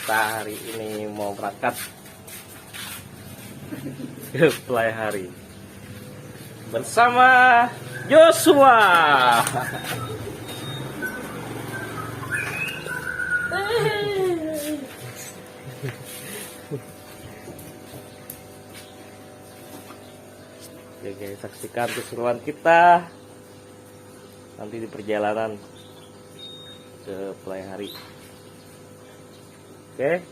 Kita hari ini mau berangkat ke Pelaihari bersama Joshua. Oke guys, saksikan keseruan kita nanti di perjalanan ke Pelaihari. Oke.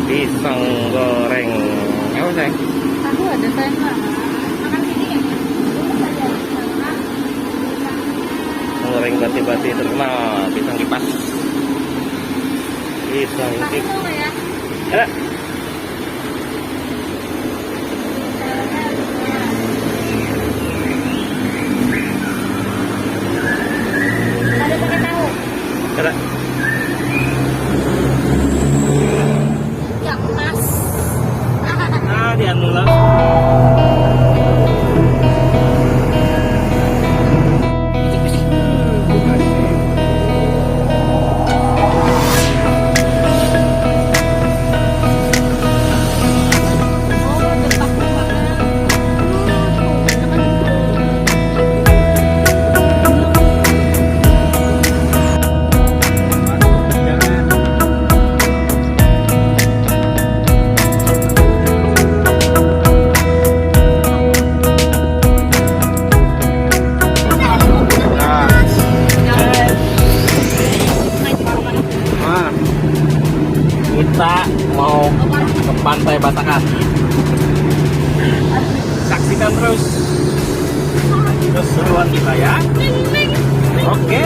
Pisang goreng. Apa sayang? Aku ada sayang makan sini ya. Pisang goreng bati-bati terkenal. Pisang kipas. Pisang kipas. Ya. Ada. Ada pakai tahu. Ada. Ya, Mas. Ah, di anu lah. Kita mau ke Pantai Batakan. Saksikan terus keseruan kita ya. Oke.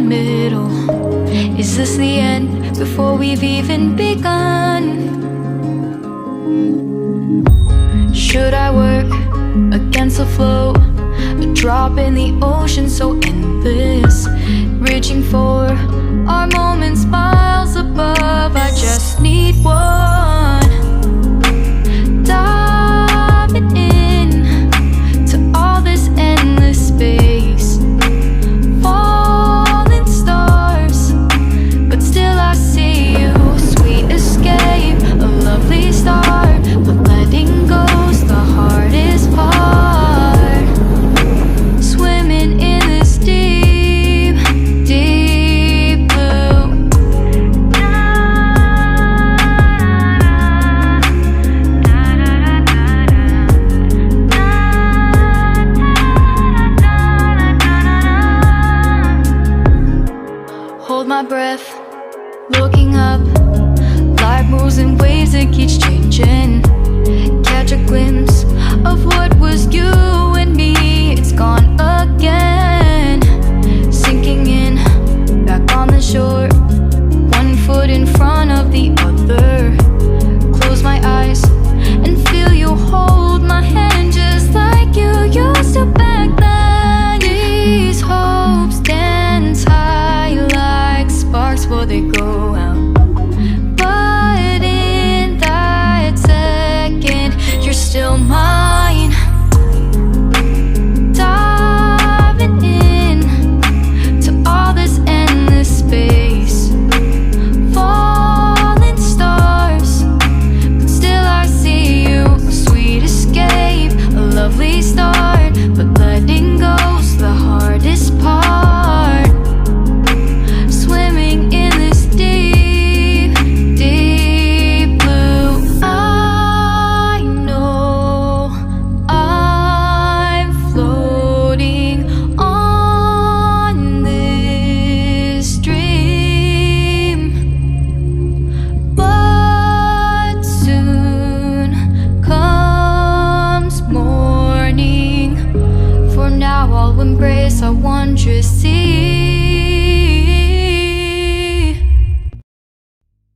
middle. Is this the end before we've even begun? Should I work against the flow? A drop in the ocean so endless, reaching for our moments miles above. I just need one. Diving in to all this endless space, falling stars, but still I see you. Sweet escape, a lovely start, but letting go's the hardest part. Swimming in this deep, deep blue. Hold my breath, looking up. Life moves in waves that keeps changing. Catch a glimpse of what was you and me. It's gone again. Sinking in, back on the shore. One foot in front of the other. Close my eyes and feel you hold my hand just like you used to back then. These hopes dance high like sparks before they go out. But in that second, you're still mine. Diving in to all this endless space, falling stars, but still I see you. A sweet escape, a lovely start, but letting go's the hardest part. Swimming in this deep, deep blue. I know I'm floating on this dream, but soon comes morning. For now I'll embrace our wondrous sea.